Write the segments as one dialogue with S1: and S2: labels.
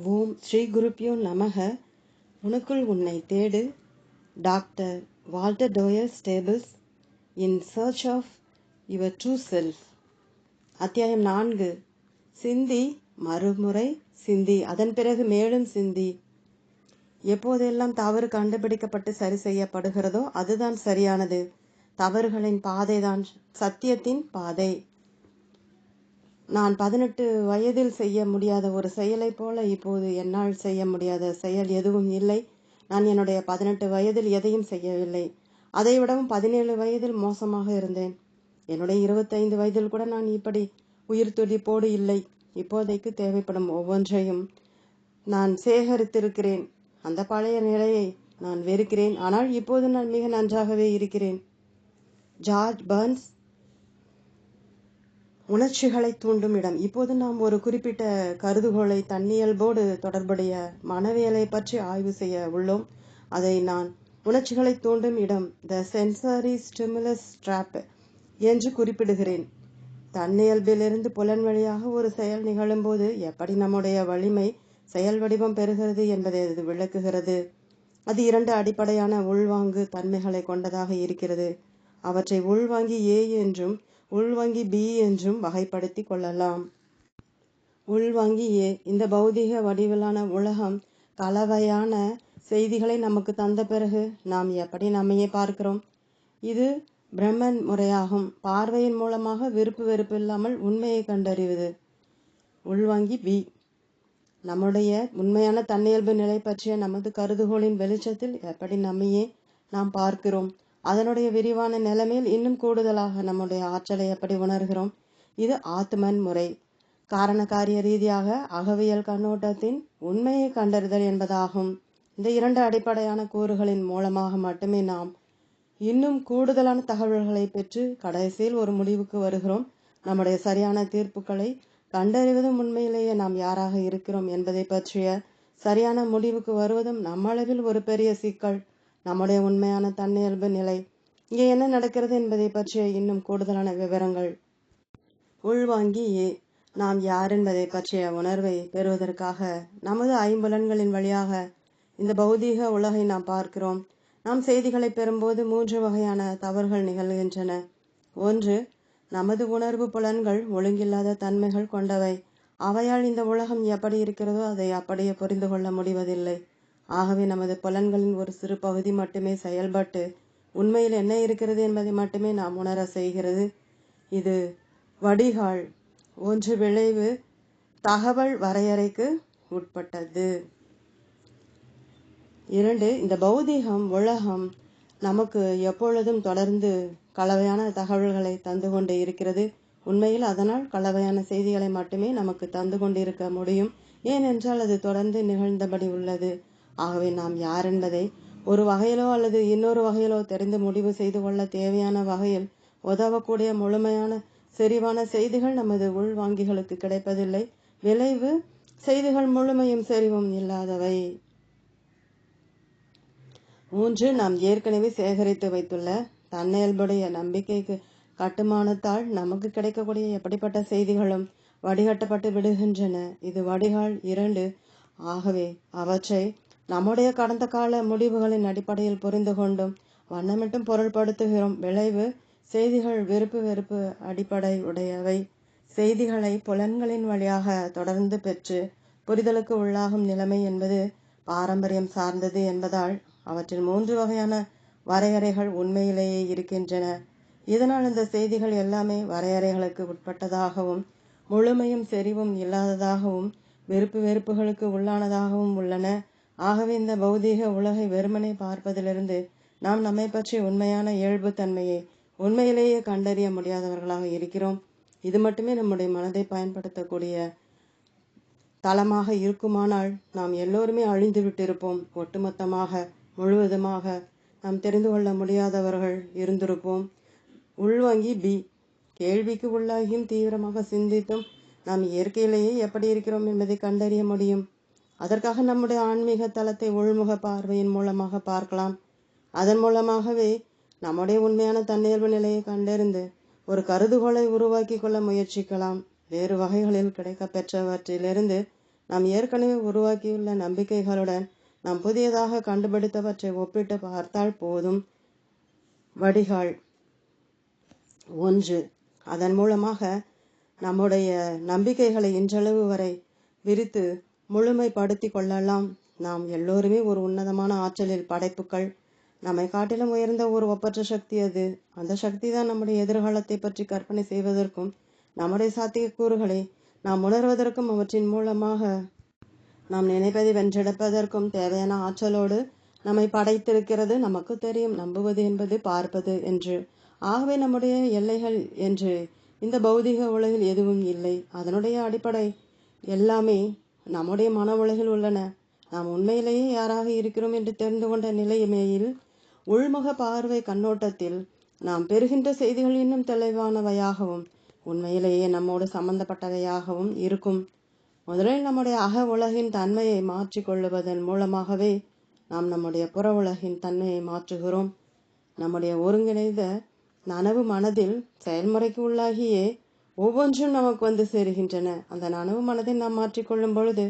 S1: ஓம் ஸ்ரீ குருப்யோ நமக. உனக்குள் உன்னை தேடு. Doctor Walter Doyle Staples. In search of your true self. அத்தியாயம் 4. சிந்தி, மறுமுறை சிந்தி, அதன் பிறகு மேலும் சிந்தி. எப்போதெல்லாம் தவறு கண்டுபிடிக்கப்பட்டு சரி செய்யப்படுகிறதோ அதுதான் சரியானது. தவறுகளின் பாதைதான் சத்தியத்தின் பாதை. நான் 18 வயதில் செய்ய முடியாத ஒரு செயலை போல இப்போது என்னால் செய்ய முடியாத செயல் எதுவும் இல்லை. நான் என்னுடைய 18 வயதில் எதையும் செய்யவில்லை. அதைவிடவும் 17 வயதில் மோசமாக இருந்தேன். என்னுடைய 25 வயதில் கூட நான் இப்படி உயிர் துடிப்போடு இல்லை. இப்போதைக்கு தேவைப்படும் ஒவ்வொன்றையும் நான் சேகரித்திருக்கிறேன். அந்த பழைய நிலையை நான் வெறுக்கிறேன். ஆனால் இப்போது நான் மிக நன்றாகவே இருக்கிறேன். George Burns. உணர்ச்சிகளை தூண்டும் இடம். இப்போது நாம் ஒரு குறிப்பிட்ட கருதுகோளை தன்னியல்போடு தொடர்புடைய மனவியலை பற்றி ஆய்வு செய்ய உள்ளோம். அதை நான் உணர்ச்சிகளை தூண்டும் இடம், த சென்சரி ஸ்டிமுலஸ் ட்ராப் என்று குறிப்பிடுகிறேன். தன்னியல்பிலிருந்து புலன் வழியாக ஒரு செயல் நிகழும்போது எப்படி நம்முடைய வலிமை செயல் வடிவம் பெறுகிறது என்பதை அது விளக்குகிறது. அது 2 அடிப்படையான உள்வாங்கு தன்மைகளை கொண்டதாக இருக்கிறது. அவற்றை உள்வாங்கி A என்றும் உள்வாங்கி B என்றும் வகைப்படுத்தி கொள்ளலாம். உள்வாங்கி A. இந்த பௌதிக வடிவிலான உலகம் கலவையான செய்திகளை நமக்கு தந்த பிறகு நாம் எப்படி நம்மையே பார்க்கிறோம்? இது பிரம்மன் முறையாகும். பார்வையின் மூலமாக விருப்பு வெறுப்பு இல்லாமல் உண்மையை கண்டறிவது. உள்வாங்கி B. நம்முடைய உண்மையான தன்னியல்பு நிலை பற்றிய நமது கருதுகோளின் வெளிச்சத்தில் எப்படி நம்மையே நாம் பார்க்கிறோம். அதனுடைய விரிவான நிலைமையில் இன்னும் கூடுதலாக நம்முடைய ஆற்றலை எப்படி உணர்கிறோம். இது ஆத்மன் முறை. காரணக்காரிய ரீதியாக அகவியல் கண்ணோட்டத்தின் உண்மையை கண்டறிதல் என்பதாகும். இந்த 2 அடிப்படையான கூறுகளின் மூலமாக மட்டுமே நாம் இன்னும் கூடுதலான தகவல்களை பெற்று கடைசியில் ஒரு முடிவுக்கு வருகிறோம். நம்முடைய சரியான தீர்ப்புகளை கண்டறிவதும் உண்மையிலேயே நாம் யாராக இருக்கிறோம் என்பதை பற்றிய சரியான முடிவுக்கு வருவதும் நம்மளவில் ஒரு பெரிய சிக்கல். நம்முடைய உண்மையான தன்னியல்பு நிலை, இங்கே என்ன நடக்கிறது என்பதை பற்றிய இன்னும் கூடுதலான விவரங்கள். உள்வாங்கி A. நாம் யார் என்பதை பற்றிய உணர்வை பெறுவதற்காக நமது ஐம்புலன்களின் வழியாக இந்த பௌதீக உலகை நாம் பார்க்கிறோம். நாம் செய்திகளை பெறும்போது 3 வகையான தவறுகள் நிகழ்கின்றன. 1. நமது உணர்வு புலன்கள் ஒழுங்கில்லாத தன்மைகள் கொண்டவை. அவையால் இந்த உலகம் எப்படி இருக்கிறதோ அதை அப்படியே புரிந்து கொள்ள முடிவதில்லை. ஆகவே நமது புலன்களின் ஒரு சிறு பகுதி மட்டுமே செயல்பட்டு உண்மையில் என்ன இருக்கிறது என்பதை மட்டுமே நாம் உணர செய்கிறது. இது வடிகால். 1. விளைவு தகவல் வரையறைக்கு உட்பட்டது. 2. இந்த பௌதீகம் உலகம் நமக்கு எப்பொழுதும் தொடர்ந்து கலவையான தகவல்களை தந்து கொண்டு இருக்கிறது. உண்மையில் அதனால் கலவையான செய்திகளை மட்டுமே நமக்கு தந்து கொண்டிருக்க முடியும். ஏனென்றால் அது தொடர்ந்து நிகழ்ந்தபடி உள்ளது. ஆகவே நாம் யார் என்பதை ஒரு வகையிலோ அல்லது இன்னொரு வகையிலோ தெரிந்து முடிவு செய்து கொள்ள தேவையான வகையில் உதவக்கூடிய முழுமையான செறிவான செய்திகள் நமது உள்வாங்கிகளுக்கு கிடைப்பதில்லை. விளைவு செய்திகள் முழுமையும் செறிவும் இல்லாதவை. 3. நாம் ஏற்கனவே சேகரித்து வைத்துள்ள தன்னியல்புடைய நம்பிக்கைக்கு கட்டுமானத்தால் நமக்கு கிடைக்கக்கூடிய எப்படிப்பட்ட செய்திகளும் வடிகட்டப்பட்டு விடுகின்றன. இது வடிகால் 2. ஆகவே அவற்றை நம்முடைய கடந்த கால முடிவுகளின் அடிப்படையில் புரிந்து கொண்டும் வண்ணமிட்டும் பொருள்படுத்துகிறோம். விளைவு செய்திகள் விருப்பு வெறுப்பு அடிப்படை உடையவை. செய்திகளை புலன்களின் வழியாக தொடர்ந்து பெற்று புரிதலுக்கு உள்ளாகும் நிலைமை என்பது பாரம்பரியம் சார்ந்தது என்பதால் அவற்றில் 3 வகையான வரையறைகள் உண்மையிலேயே இருக்கின்றன. இதனால் இந்த செய்திகள் எல்லாமே வரையறைகளுக்கு உட்பட்டதாகவும் முழுமையும் செறிவும் இல்லாததாகவும் விருப்பு வெறுப்புகளுக்கு உள்ளானதாகவும் உள்ளன. ஆகவே இந்த பௌதீக உலகை வெறுமனே பார்ப்பதிலிருந்து நாம் நம்மை பற்றி உண்மையான இயல்பு தன்மையை உண்மையிலேயே கண்டறிய முடியாதவர்களாக இருக்கிறோம். இது மட்டுமே நம்முடைய மனதை பயன்படுத்தக்கூடிய தளமாக இருக்குமானால் நாம் எல்லோருமே அழிந்து விட்டிருப்போம். ஒட்டுமொத்தமாக முழுவதுமாக நாம் தெரிந்து கொள்ள முடியாதவர்கள் இருந்திருப்போம். உள்வாங்கி B. கேள்விக்கு உள்ளாகியும் தீவிரமாக சிந்தித்தும் நாம் இயற்கையிலேயே எப்படி இருக்கிறோம் என்பதை கண்டறிய முடியும். அதற்காக நம்முடைய ஆன்மீக தளத்தை உள்முக பார்வையின் மூலமாக பார்க்கலாம். அதன் மூலமாகவே நம்முடைய உண்மையான தன்னியல்பு நிலையை கண்டறிந்து ஒரு கருதுகோளை உருவாக்கி கொள்ள முயற்சிக்கலாம். வேறு வகைகளில் கிடைக்க பெற்றவற்றிலிருந்து நாம் ஏற்கனவே உருவாக்கியுள்ள நம்பிக்கைகளுடன் நாம் புதியதாக கண்டுபிடித்தவற்றை ஒப்பிட்டு பார்த்தால் போதும். வடிகால் 1. அதன் மூலமாக நம்முடைய நம்பிக்கைகளை இன்றளவு வரை விரித்து முழுமைப்படுத்தி கொள்ளலாம். நாம் எல்லோருமே ஒரு உன்னதமான ஆற்றலில் படைப்புகள். நம்மை காட்டிலும் உயர்ந்த ஒரு ஒப்பற்ற சக்தி அது. அந்த சக்தி தான் நம்முடைய எதிர்காலத்தை பற்றி கற்பனை செய்வதற்கும் நம்முடைய சாத்தியக்கூறுகளை நாம் உணர்வதற்கும் அவற்றின் மூலமாக நாம் நினைப்பதை வென்றெடுப்பதற்கும் தேவையான ஆற்றலோடு நம்மை படைத்திருக்கிறது. நமக்கு தெரியும், நம்புவது என்பது பார்ப்பது என்று. ஆகவே நம்முடைய எல்லைகள் என்று இந்த பௌதிக உலகில் எதுவும் இல்லை. அதனுடைய அடிப்படை எல்லாமே நம்முடைய மன உலகில் உள்ளன. நாம் உண்மையிலேயே யாராக இருக்கிறோம் என்று தெரிந்து கொண்ட நிலைமையில் உள்முக பார்வை கண்ணோட்டத்தில் நாம் பெறுகின்ற செய்திகள் இன்னும் தெளிவானவையாகவும் உண்மையிலேயே நம்மோடு சம்பந்தப்பட்டவையாகவும் இருக்கும். முதலில் நம்முடைய அக உலகின் தன்மையை மாற்றிக்கொள்ளுவதன் மூலமாகவே நாம் நம்முடைய புற உலகின் தன்மையை மாற்றுகிறோம். நம்முடைய ஒருங்கிணைந்த நனவு மனதில் செயல்முறைக்கு உள்ளாகியே ஒவ்வொன்றும் நமக்கு வந்து சேருகின்றன. அந்த நனவு மனதை நாம் மாற்றிக்கொள்ளும் பொழுது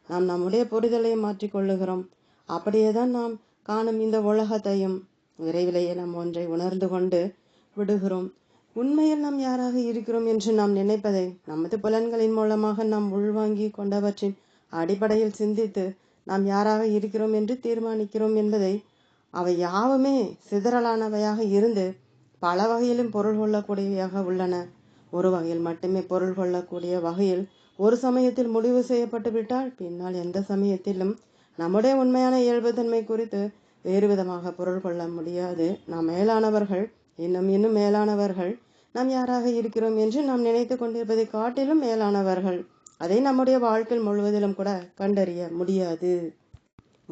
S1: நாம் நம்முடைய புரிதலை மாற்றிக்கொள்ளுகிறோம். அப்படியேதான் நாம் காணும் இந்த உலகத்தையும் விரைவிலேயே நாம் ஒன்றை உணர்ந்து கொண்டு விடுகிறோம். உண்மையில் நாம் யாராக இருக்கிறோம் என்று நாம் நினைப்பதை நமது புலன்களின் மூலமாக நாம் உள்வாங்கி கொண்டவற்றின் அடிப்படையில் சிந்தித்து நாம் யாராக இருக்கிறோம் என்று தீர்மானிக்கிறோம் என்பதை அவை யாவுமே சிதறலானவையாக இருந்து பல வகையிலும் பொருள் கொள்ளக்கூடியவையாக உள்ளன. ஒரு வகையில் மட்டுமே பொருள் கொள்ளக்கூடிய வகையில் ஒரு சமயத்தில் முடிவு செய்யப்பட்டு விட்டால் பின்னால் எந்த சமயத்திலும் நம்முடைய உண்மையான இயல்புத்தன்மை குறித்து வேறு விதமாக பொருள் கொள்ள முடியாது. நாம் மேலானவர்கள், இன்னும் மேலானவர்கள், நாம் யாராக இருக்கிறோம் என்று நாம் நினைத்து கொண்டிருப்பதை காட்டிலும் மேலானவர்கள். அதை நம்முடைய வாழ்க்கையில் முழுவதிலும் கூட கண்டறிய முடியாது.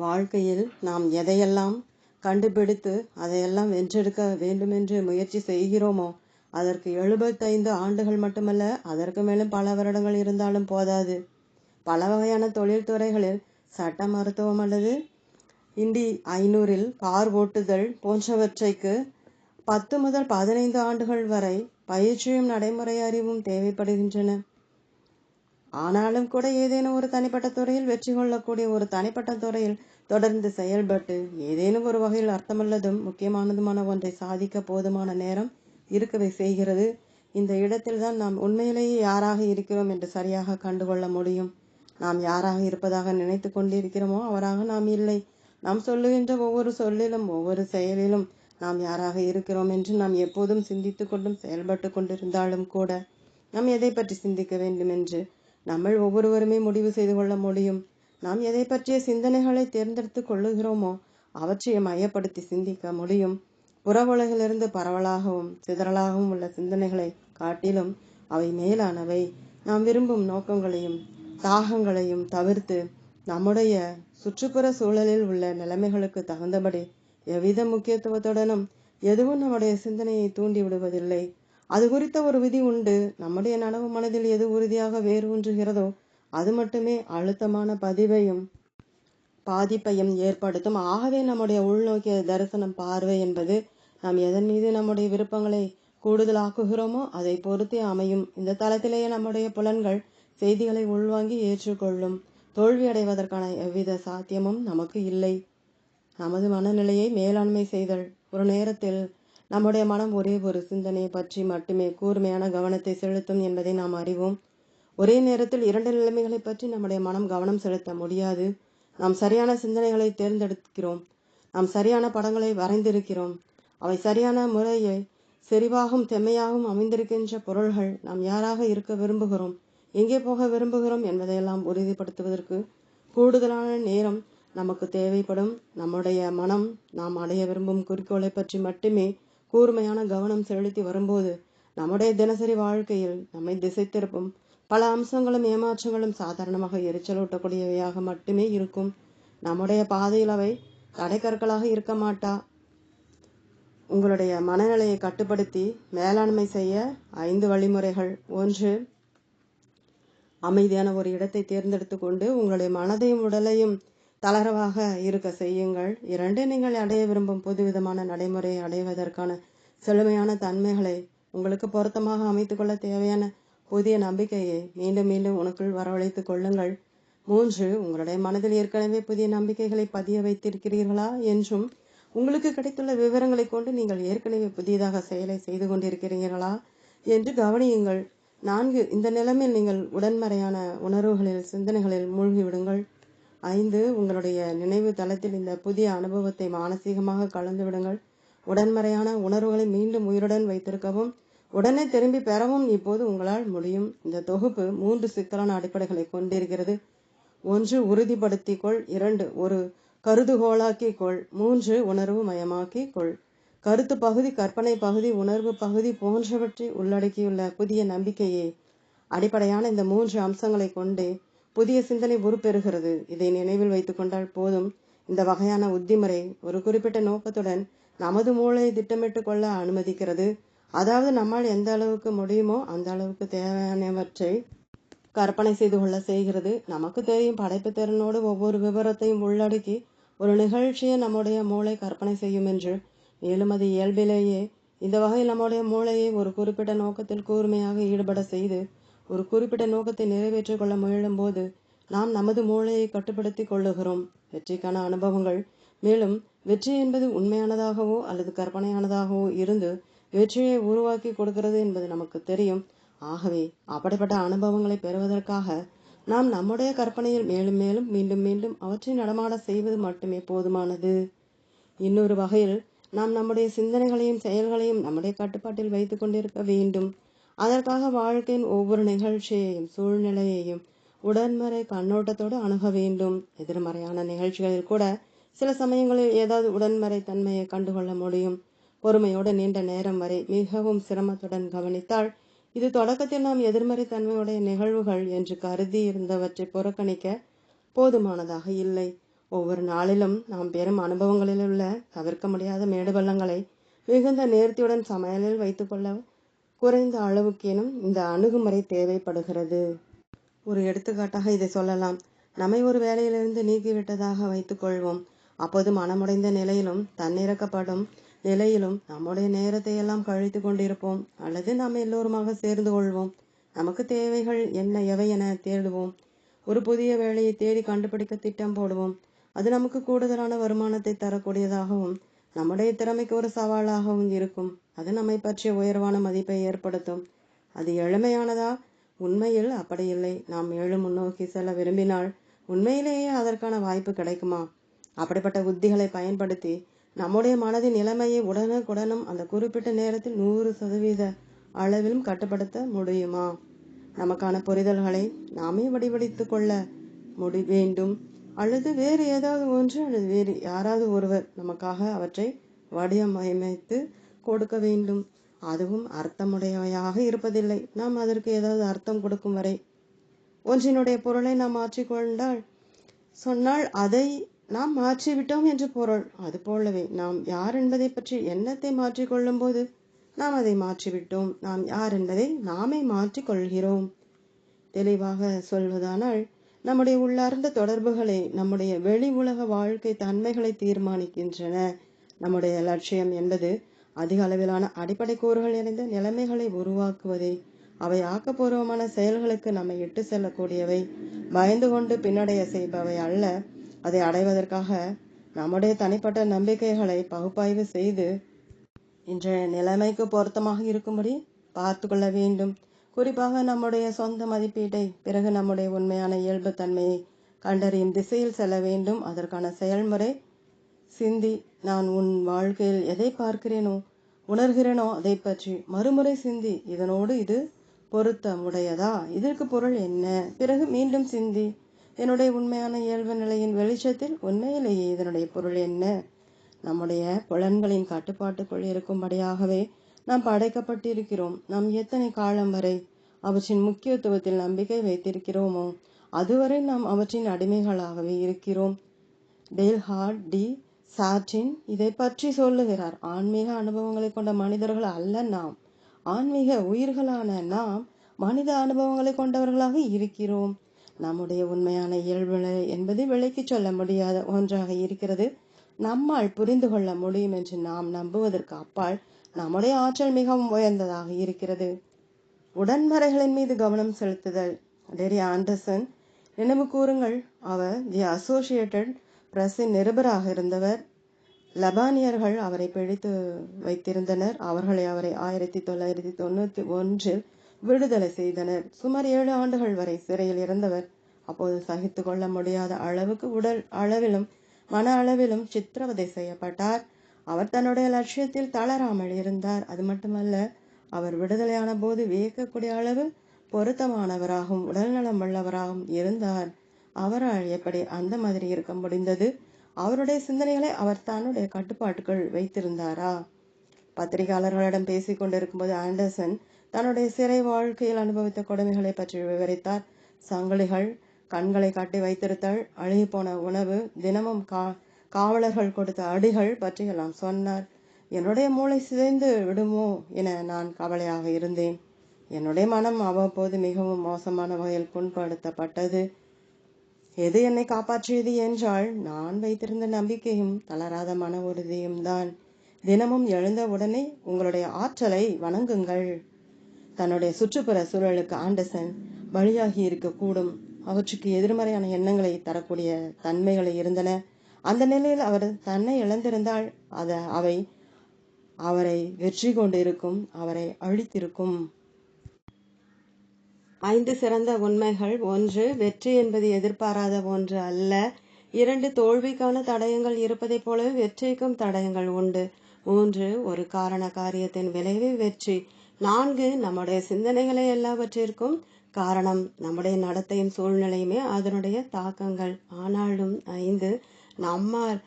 S1: வாழ்க்கையில் நாம் எதையெல்லாம் கண்டுபிடித்து அதையெல்லாம் வென்றெடுக்க வேண்டுமென்று முயற்சி செய்கிறோமோ அதற்கு 75 ஆண்டுகள் மட்டுமல்ல, அதற்கு மேலும் பல வருடங்கள் இருந்தாலும் போதாது. பல வகையான தொழில்துறைகளில் சட்ட, மருத்துவம் அல்லது இண்டி 500இல் கார் ஓட்டுதல் போன்றவற்றைக்கு 10 முதல் 15 ஆண்டுகள் வரை பயிற்சியும் நடைமுறை அறிவும் தேவைப்படுகின்றன. ஆனாலும் கூட ஏதேனும் ஒரு தனிப்பட்ட துறையில் வெற்றி கொள்ளக்கூடிய ஒரு தனிப்பட்ட துறையில் தொடர்ந்து செயல்பட்டு ஏதேனும் ஒரு வகையில் அர்த்தமுள்ளதும் முக்கியமானதுமான ஒன்றை சாதிக்க போதுமான நேரம் இருக்கவே செய்கிறது. இந்த இடத்தில்தான் நாம் உண்மையிலேயே யாராக இருக்கிறோம் என்று சரியாக கண்டுகொள்ள முடியும். நாம் யாராக இருப்பதாக நினைத்து கொண்டிருக்கிறோமோ அவராக நாம் இல்லை. நாம் சொல்லுகின்ற ஒவ்வொரு சொல்லிலும் ஒவ்வொரு செயலிலும் நாம் யாராக இருக்கிறோம் என்று நாம் எப்போதும் சிந்தித்து கொண்டும் செயல்பட்டு கொண்டிருந்தாலும் கூட நாம் எதை பற்றி சிந்திக்க வேண்டும் என்று நம்மள் ஒவ்வொருவருமே முடிவு செய்து கொள்ள முடியும். நாம் எதை பற்றிய சிந்தனைகளை தேர்ந்தெடுத்து கொள்ளுகிறோமோ அவற்றை மையப்படுத்தி சிந்திக்க முடியும். புற உலகிலிருந்து பரவலாகவும் சிதறலாகவும் உள்ள சிந்தனைகளை காட்டிலும் அவை மேலானவை. நாம் விரும்பும் நோக்கங்களையும் தாகங்களையும் தவிர்த்து நம்முடைய சுற்றுப்புற சூழலில் உள்ள நிலைமைகளுக்கு தகுந்தபடி எவ்வித முக்கியத்துவத்துடனும் எதுவும் நம்முடைய சிந்தனையை தூண்டி விடுவதில்லை. அது குறித்த ஒரு விதி உண்டு. நம்முடைய நனவு மனதில் எது உறுதியாக வேறு ஒன்றுகிறதோ அது மட்டுமே அழுத்தமான பதிவையும் பாதிப்பையும் ஏற்படுத்தும். ஆகவே நம்முடைய உள்நோக்கிய தரிசனம் பார்வை என்பது நாம் எதன் மீது நம்முடைய விருப்பங்களை கூடுதலாக்குகிறோமோ அதை பொறுத்தே அமையும். இந்த தளத்திலேயே நம்முடைய புலன்கள் செய்திகளை உள்வாங்கி ஏற்றுக்கொள்ளும். தோல்வி அடைவதற்கான எவ்வித சாத்தியமும் நமக்கு இல்லை. நமது மனநிலையை மேலாண்மை செய்தல். ஒரு நேரத்தில் நம்முடைய மனம் ஒரே ஒரு சிந்தனையை பற்றி மட்டுமே கூர்மையான கவனத்தை செலுத்தும் என்பதை நாம் அறிவோம். ஒரே நேரத்தில் 2 நிலைமைகளை பற்றி நம்முடைய மனம் கவனம் செலுத்த முடியாது. நாம் சரியான சிந்தனைகளை தேர்ந்தெடுக்கிறோம். நாம் சரியான படங்களை வரைந்திருக்கிறோம். அவை சரியான முறையை செறிவாகவும் செம்மையாகவும் அமைந்திருக்கின்ற பொருள்கள். நாம் யாராக இருக்க விரும்புகிறோம், எங்கே போக விரும்புகிறோம் என்பதையெல்லாம் உறுதிப்படுத்துவதற்கு கூடுதலான நேரம் நமக்கு தேவைப்படும். நம்முடைய மனம் நாம் அடைய விரும்பும் குறிக்கோளை பற்றி மட்டுமே கூர்மையான கவனம் செலுத்தி வரும்போது நம்முடைய தினசரி வாழ்க்கையில் நம்மை திசை திருப்பும் பல அம்சங்களும் ஏமாற்றங்களும் சாதாரணமாக எரிச்சலூட்டக்கூடியவையாக மட்டுமே இருக்கும். நம்முடைய பாதையில் அவை தடைக்கற்களாக இருக்க மாட்டா. உங்களுடைய மனநிலையை கட்டுப்படுத்தி மேலாண்மை செய்ய 5 வழிமுறைகள். 1. அமைதியான ஒரு இடத்தை தேர்ந்தெடுத்து கொண்டு உங்களுடைய மனதையும் உடலையும் தளர்வாக இருக்க செய்யுங்கள். 2. நீங்கள் அடைய விரும்பும் புதுவிதமான நடைமுறையை அடைவதற்கான செழுமையான தன்மைகளை உங்களுக்கு பொருத்தமாக அமைத்துக் கொள்ள தேவையான புதிய நம்பிக்கையை மீண்டும் மீண்டும் உனக்குள் வரவழைத்துக் கொள்ளுங்கள். 3 உங்களுடைய மனதில் ஏற்கனவே புதிய நம்பிக்கைகளை பதிய வைத்திருக்கிறீர்களா என்றும் உங்களுக்கு கிடைத்துள்ள விவரங்களை கொண்டு நீங்கள் ஏற்கனவே புதியதாக செயலை செய்து கொண்டிருக்கிறீர்களா என்று கவனியுங்கள். 4 இந்த நிலைமையில் நீங்கள் உடன்மறையான உணர்வுகளில் சிந்தனைகளில் மூழ்கிவிடுங்கள். 5 உங்களுடைய நினைவு தளத்தில் இந்த புதிய அனுபவத்தை மானசீகமாக கலந்து விடுங்கள். உடன்மறையான உணர்வுகளை மீண்டும் உயிருடன் வைத்திருக்கவும் உடனே திரும்பி பெறவும் இப்போது உங்களால் முடியும். இந்த தொகுப்பு 3 சிக்கலான அடிப்படைகளை கொண்டிருக்கிறது. 1 உறுதிப்படுத்திக் கொள். 2 ஒரு கருதுகோளாக்கிக் கொள். 3 உணர்வு மயமாக்கிக் கொள். கருத்து பகுதி, கற்பனை பகுதி, உணர்வு பகுதி போன்றவற்றை உள்ளடக்கியுள்ள புதிய நம்பிக்கையே அடிப்படையான இந்த 3 அம்சங்களை கொண்டே புதிய சிந்தனை உருப்பெறுகிறது. இதை நினைவில் வைத்துக் கொண்டால் போதும். இந்த வகையான உத்திமுறை ஒரு குறிப்பிட்ட நோக்கத்துடன் நமது மூளையை திட்டமிட்டு கொள்ள அனுமதிக்கிறது. அதாவது நம்மால் எந்த அளவுக்கு முடியுமோ அந்த அளவுக்கு தேவையானவற்றை கற்பனை செய்து கொள்ள செய்கிறது. நமக்கு தெரியும் படைப்பு திறனோடு ஒவ்வொரு விவரத்தையும் உள்ளடக்கி ஒரு நிகழ்ச்சியை நம்முடைய மூளை கற்பனை செய்யும் என்று. மேலும் அது இயல்பிலேயே இந்த வகையில் நம்முடைய மூளையை ஒரு குறிப்பிட்ட நோக்கத்தில் கூர்மையாக ஈடுபட செய்து ஒரு குறிப்பிட்ட நோக்கத்தை நிறைவேற்றிக் கொள்ள முயலும் போது நாம் நமது மூளையை கட்டுப்படுத்தி கொள்ளுகிறோம். வெற்றிக்கான அனுபவங்கள் மேலும் வெற்றி என்பது உண்மையானதாகவோ அல்லது கற்பனையானதாகவோ இருந்து வெற்றியை உருவாக்கி கொடுக்கிறது என்பது நமக்கு தெரியும். ஆகவே அப்படிப்பட்ட அனுபவங்களை பெறுவதற்காக நாம் நம்முடைய கற்பனையில் மேலும் மேலும் மீண்டும் மீண்டும் அவற்றை நடமாட செய்வது மட்டுமே போதுமானது. இன்னொரு வகையில் நாம் நம்முடைய சிந்தனைகளையும் செயல்களையும் நம்முடைய கட்டுப்பாட்டில் வைத்து கொண்டிருக்க வேண்டும். அதற்காக வாழ்க்கையின் ஒவ்வொரு நிகழ்ச்சியையும் சூழ்நிலையையும் உடன்மறை கண்ணோட்டத்தோடு அணுக வேண்டும். எதிர்மறையான நிகழ்ச்சிகளில் கூட சில சமயங்களில் ஏதாவது உடன்மறை தன்மையை கண்டுகொள்ள முடியும். பொறுமையோடு நீண்ட நேரம் வரை மிகவும் சிரமத்துடன் கவனித்தால் இது தொடக்கத்தில் நாம் எதிர்மறை தன்மையுடைய நிகழ்வுகள் என்று கருதி இருந்தவற்றை புறக்கணிக்க போதுமானதாக இல்லை. ஒவ்வொரு நாளிலும் நாம் பெறும் அனுபவங்களில் உள்ள தவிர்க்க முடியாத மேடுபள்ளங்களை மிகுந்த நேர்த்தியுடன் சமையலில் வைத்துக்கொள்ள குறைந்த அளவுக்கேனும் இந்த அணுகுமுறை தேவைப்படுகிறது. ஒரு எடுத்துக்காட்டாக இதை சொல்லலாம். நம்மை ஒரு வேலையிலிருந்து நீக்கிவிட்டதாக வைத்துக் கொள்வோம். அப்போது மனமுடைந்த நிலையிலும் தன்னிறக்கப்படும் நிலையிலும் நம்முடைய நேரத்தை எல்லாம் கழித்து கொண்டிருப்போம். அல்லது நாம் எல்லோருமாக சேர்ந்து கொள்வோம். நமக்கு தேவைகள் என்ன எவை என தேடுவோம். ஒரு புதிய வேலையை தேடி கண்டுபிடிக்க திட்டம் போடுவோம். அது நமக்கு கூடுதலான வருமானத்தை தரக்கூடியதாகவும் நம்முடைய திறமைக்கு ஒரு சவாலாகவும் இருக்கும். அது நம்மை பற்றிய உயர்வான மதிப்பை ஏற்படுத்தும். அது எளிமையானதா? உண்மையில் அப்படி இல்லை. நாம் மேலும் முன்னோக்கி செல்ல விரும்பினால் உண்மையிலேயே அதற்கான வாய்ப்பு கிடைக்குமா? அப்படிப்பட்ட உத்திகளை பயன்படுத்தி நம்முடைய மனதின் நிலைமையை உடனுக்குடனும் அந்த குறிப்பிட்ட நேரத்தில் 100% அளவிலும் கட்டுப்படுத்த முடியுமா? நமக்கான புரிதல்களை நாமே வடிவடித்து கொள்ள வேண்டும். அல்லது வேறு ஏதாவது ஒன்று அல்லது வேறு யாராவது ஒருவர் நமக்காக அவற்றை வடிவமைத்து கொடுக்க வேண்டும். அதுவும் அர்த்தமுடையவையாக இருப்பதில்லை. நாம் அதற்கு ஏதாவது அர்த்தம் கொடுக்கும் வரை ஒன்றினுடைய பொருளை நாம் மாற்றிக்கொண்டால் சொன்னால் அதை நாம் மாற்றிவிட்டோம் என்று பொருள். அது போலவே நாம் யார் என்பதை பற்றி எண்ணத்தை மாற்றிக்கொள்ளும் போது நாம் அதை மாற்றிவிட்டோம். நாம் யார் என்பதை நாமே மாற்றிக் கொள்கிறோம். தெளிவாக சொல்வதானால் நம்முடைய உள்ளார்ந்த தொடர்புகளை நம்முடைய வெளி உலக வாழ்க்கை தன்மைகளை தீர்மானிக்கின்றன. நம்முடைய லட்சியம் என்பது அதிக அளவிலான அடிப்படை கூறுகள் நிறைந்த நிலைமைகளை உருவாக்குவதே. அவை ஆக்கப்பூர்வமான செயல்களுக்கு நம்மை இட்டு செல்லக்கூடியவை, பயந்து கொண்டு பின்னடைய செய்பவை அல்ல. அதை அடைவதற்காக நம்முடைய தனிப்பட்ட நம்பிக்கைகளை பகுப்பாய்வு செய்து இன்றைய நிலைமைக்கு பொருத்தமாக இருக்கும்படி பார்த்து கொள்ள வேண்டும். குறிப்பாக நம்முடைய சொந்த மதிப்பீட்டை, பிறகு நம்முடைய உண்மையான இயல்பு தன்மையை கண்டறியும் திசையில் செல்ல வேண்டும். அதற்கான செயல்முறை சிந்தி. நான் உன் வாழ்க்கையில் எதை பார்க்கிறேனோ உணர்கிறேனோ அதை பற்றி மறுமுறை சிந்தி. இதனோடு இது பொருத்தமுடையதா? இதற்கு பொருள் என்ன? பிறகு மீண்டும் சிந்தி. என்னுடைய உண்மையான இயல்பு நிலையின் வெளிச்சத்தில் உண்மையிலேயே இதனுடைய பொருள் என்ன? நம்முடைய புலன்களின் கட்டுப்பாட்டுக்குள் இருக்கும்படியாகவே நாம் படைக்கப்பட்டிருக்கிறோம். நாம் எத்தனை காலம் வரை அவற்றின் முக்கியத்துவத்தில் நம்பிக்கை வைத்திருக்கிறோமோ அதுவரை நாம் அவற்றின் அடிமைகளாகவே இருக்கிறோம். டேல்ஹார்ட் டி சார்டின் இதை பற்றி சொல்லுகிறார். ஆன்மீக அனுபவங்களை கொண்ட மனிதர்கள் அல்ல நாம். ஆன்மீக உயிர்களான நாம் மனித அனுபவங்களை கொண்டவர்களாக இருக்கிறோம். நம்முடைய உண்மையான இயல்பு என்பது விலைக்கு சொல்ல முடியாத ஒன்றாக இருக்கிறது. நம்மால் புரிந்து கொள்ள முடியும் என்று நாம் நம்புவதற்கு அப்பால் நம்முடைய ஆற்றல் மிகவும் உயர்ந்ததாக இருக்கிறது. உடன்மறைகளின் மீது கவனம் செலுத்துதல். டெரி ஆண்டர்சன் நினைவு கூறுங்கள், அவர் தி அசோசியேட்டட் பிரஸின் நிருபராக இருந்தவர். லபானியர்கள் அவரை பிடித்து வைத்திருந்தனர். அவரை 1991 விடுதலை செய்தனர். சுமார் 7 ஆண்டுகள் வரை சிறையில் இருந்தவர். அப்போது சகித்து கொள்ள முடியாத அளவுக்கு உடல் அளவிலும் மன அளவிலும் சித்திரவதை செய்யப்பட்டார். அவர் தன்னுடைய லட்சியத்தில் தளராமல் இருந்தார். அது மட்டுமல்ல, அவர் விடுதலையான போது வியக்கக்கூடிய அளவில் பொருத்தமானவராகவும் உடல்நலம் உள்ளவராகவும் இருந்தார். அவரால் எப்படி அந்த மாதிரி இருக்க முடிந்தது? அவருடைய சிந்தனைகளை அவர் தன்னுடைய கட்டுப்பாட்டுக்குள் வைத்திருந்தாரா? பத்திரிகையாளர்களிடம் பேசிக் கொண்டிருக்கும் போது ஆண்டர்சன் தன்னுடைய சிறை வாழ்க்கையில் அனுபவித்த கொடுமைகளை பற்றி விவரித்தார். சங்கிலிகள், கண்களை கட்டி வைத்திருத்தல், அழுகி போன உணவு, தினமும் காவலர்கள் கொடுத்த அடிகள் பற்றியெல்லாம் சொன்னார். என்னுடைய மூளை சிதைந்து விடுமோ என நான் கவலையாக இருந்தேன். என்னுடைய மனம் அவ்வப்போது மிகவும் மோசமான வகையில் புண்படுத்தப்பட்டது. எது என்னை காப்பாற்றியது என்றால், நான் வைத்திருந்த நம்பிக்கையும் தளராத மன உறுதியும் தான். தினமும் எழுந்த உடனே உங்களுடைய ஆற்றலை வணங்குங்கள். தன்னுடைய சுற்றுப்புற சூழலுக்கு ஆண்டர்சன் பலியாகி இருக்கக்கூடும். அவற்றுக்கு எதிர்மறையான எண்ணங்களை தரக்கூடிய தன்மைகளை இருந்தன. அந்த நிலையில் அவர் தன்னை இழந்திருந்தால் அவை அவரை வெற்றி கொண்டிருக்கும், அவரை அழித்திருக்கும். 5 சிறந்த உண்மைகள். 1. வெற்றி என்பது எதிர்பாராத ஒன்று அல்ல. 2. தோல்விக்கான தடயங்கள் இருப்பதைப் போலவே வெற்றிக்கும் தடயங்கள் உண்டு. 3. ஒரு காரண காரியத்தின் விளைவே வெற்றி. 4. நம்முடைய சிந்தனைகளை எல்லாவற்றிற்கும் காரணம் நம்முடைய நடத்தையும் சூழ்நிலையுமே அதனுடைய தாக்கங்கள். ஆனாலும் 5. நம்மால்